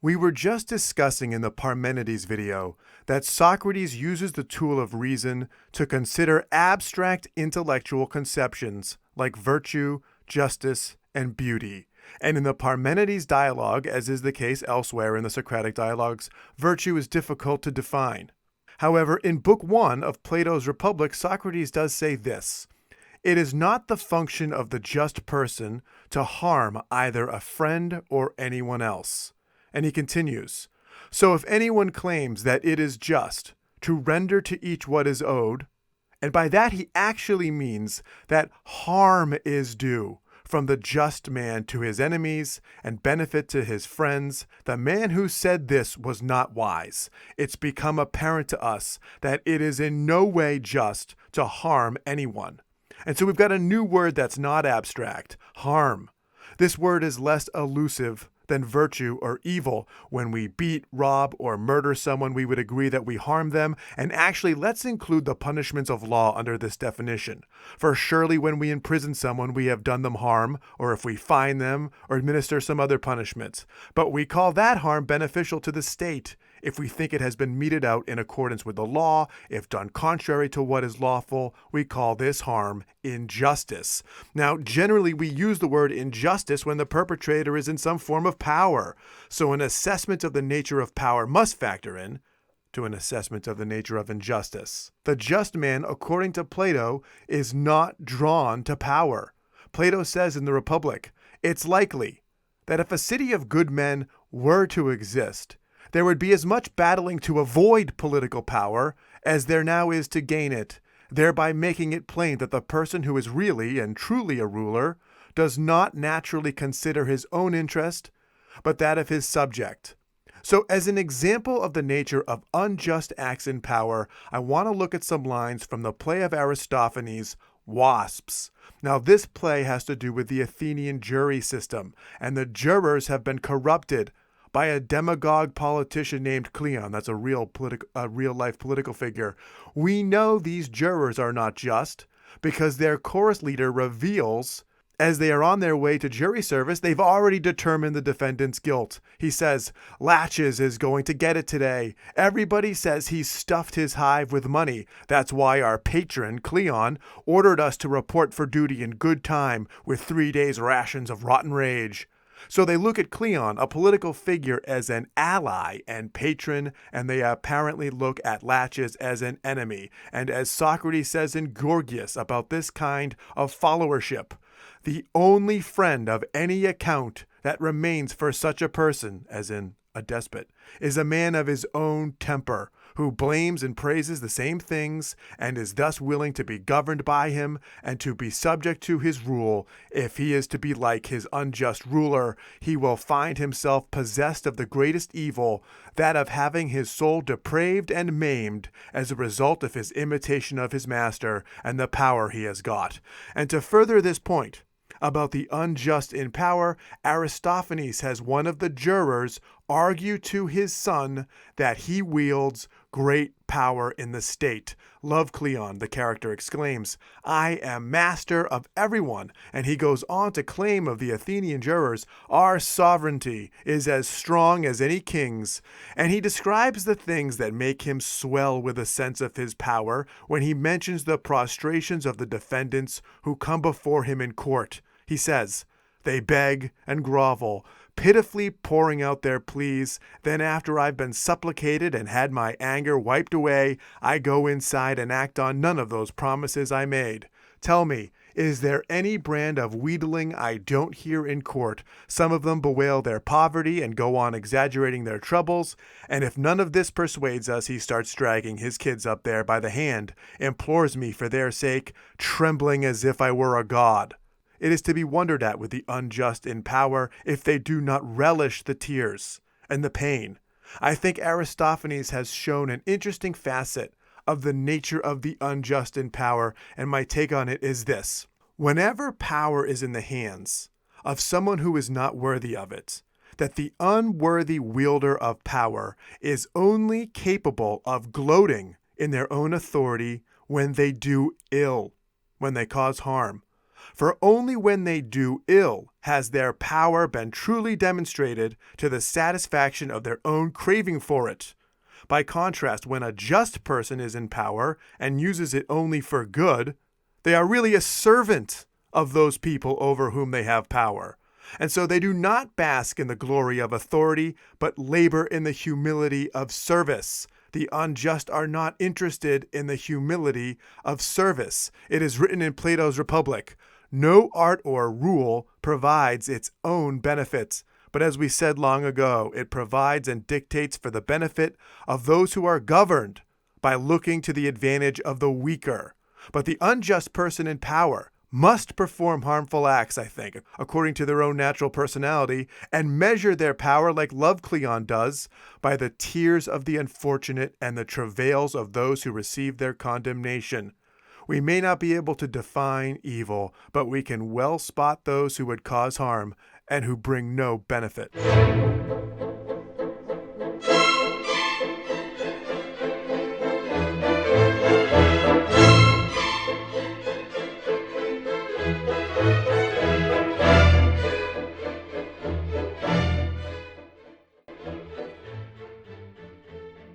We were just discussing in the Parmenides video that Socrates uses the tool of reason to consider abstract intellectual conceptions like virtue, justice, and beauty. And in the Parmenides dialogue, as is the case elsewhere in the Socratic dialogues, virtue is difficult to define. However, in Book 1 of Plato's Republic, Socrates does say this: "It is not the function of the just person to harm either a friend or anyone else." And he continues, "So if anyone claims that it is just to render to each what is owed," and by that he actually means that harm is due from the just man to his enemies and benefit to his friends, the man who said this was not wise. It's become apparent to us that it is in no way just to harm anyone. And so we've got a new word that's not abstract: harm. This word is less elusive than virtue or evil. When we beat, rob, or murder someone, we would agree that we harm them. And actually, let's include the punishments of law under this definition. For surely when we imprison someone, we have done them harm, or if we fine them or administer some other punishment. But we call that harm beneficial to the state if we think it has been meted out in accordance with the law. If done contrary to what is lawful, we call this harm injustice. Now, generally, we use the word injustice when the perpetrator is in some form of power. So an assessment of the nature of power must factor in to an assessment of the nature of injustice. The just man, according to Plato, is not drawn to power. Plato says in the Republic, "It's likely that if a city of good men were to exist, there would be as much battling to avoid political power as there now is to gain it, thereby making it plain that the person who is really and truly a ruler does not naturally consider his own interest, but that of his subject." So as an example of the nature of unjust acts in power, I want to look at some lines from the play of Aristophanes, Wasps. Now, this play has to do with the Athenian jury system, and the jurors have been corrupted by a demagogue politician named Cleon. That's a real-life political figure. We know these jurors are not just because their chorus leader reveals, as they are on their way to jury service, they've already determined the defendant's guilt. He says, "Latches is going to get it today. Everybody says he's stuffed his hive with money. That's why our patron, Cleon, ordered us to report for duty in good time with 3 days' rations of rotten rage." So they look at Cleon, a political figure, as an ally and patron, and they apparently look at Latches as an enemy. And as Socrates says in Gorgias about this kind of followership, the only friend of any account that remains for such a person, as in a despot, is a man of his own temper, who blames and praises the same things, and is thus willing to be governed by him and to be subject to his rule. If he is to be like his unjust ruler, he will find himself possessed of the greatest evil, that of having his soul depraved and maimed as a result of his imitation of his master and the power he has got. And to further this point about the unjust in power, Aristophanes has one of the jurors argue to his son that he wields great power in the state. Love Cleon, the character, exclaims, "I am master of everyone." And he goes on to claim of the Athenian jurors, "Our sovereignty is as strong as any king's." And he describes the things that make him swell with a sense of his power when he mentions the prostrations of the defendants who come before him in court. He says, "They beg and grovel, pitifully pouring out their pleas. Then after I've been supplicated and had my anger wiped away, I go inside and act on none of those promises I made. Tell me, is there any brand of wheedling I don't hear in court? Some of them bewail their poverty and go on exaggerating their troubles, and if none of this persuades us, he starts dragging his kids up there by the hand, implores me for their sake, trembling as if I were a god." It is to be wondered at with the unjust in power if they do not relish the tears and the pain. I think Aristophanes has shown an interesting facet of the nature of the unjust in power, and my take on it is this: whenever power is in the hands of someone who is not worthy of it, that the unworthy wielder of power is only capable of gloating in their own authority when they do ill, when they cause harm. For only when they do ill has their power been truly demonstrated to the satisfaction of their own craving for it. By contrast, when a just person is in power and uses it only for good, they are really a servant of those people over whom they have power. And so they do not bask in the glory of authority, but labor in the humility of service. The unjust are not interested in the humility of service. It is written in Plato's Republic, "No art or rule provides its own benefits, but as we said long ago, it provides and dictates for the benefit of those who are governed by looking to the advantage of the weaker." But the unjust person in power must perform harmful acts, I think, according to their own natural personality, and measure their power like Love Cleon does by the tears of the unfortunate and the travails of those who receive their condemnation. We may not be able to define evil, but we can well spot those who would cause harm and who bring no benefit.